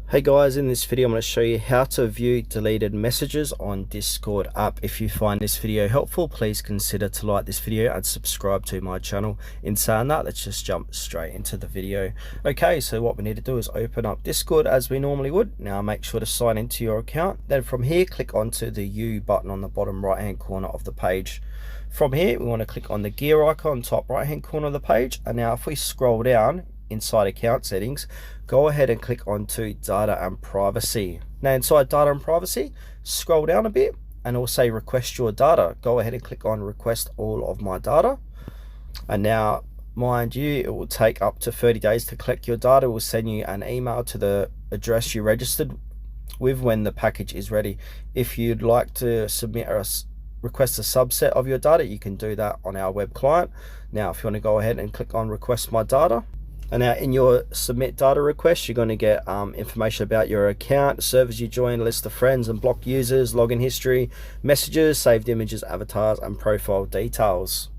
Hey guys, in this video I'm going to show you how to view deleted messages on Discord app. If you find this video helpful, please consider to like this video and subscribe to my channel. In saying that, let's just jump straight into the video. Okay, so what we need to do is open up Discord as we normally would. Now make sure to sign into your account. Then from here, click onto the U button on the bottom right hand corner of the page. From here, we want to click on the gear icon top right hand corner of the page. And now if we scroll down inside account settings, go ahead and click onto data and privacy. Now inside data and privacy, scroll down a bit and it will say request your data. Go ahead and click on request all of my data. And now mind you, it will take up to 30 days to collect your data. It will send you an email to the address you registered with when the package is ready. If you'd like to submit a request a subset of your data, you can do that on our web client. Now if you want to go ahead and click on request my data, and now in your submit data request, you're going to get information about your account, servers you joined, list of friends and blocked users, login history, messages, saved images, avatars, and profile details.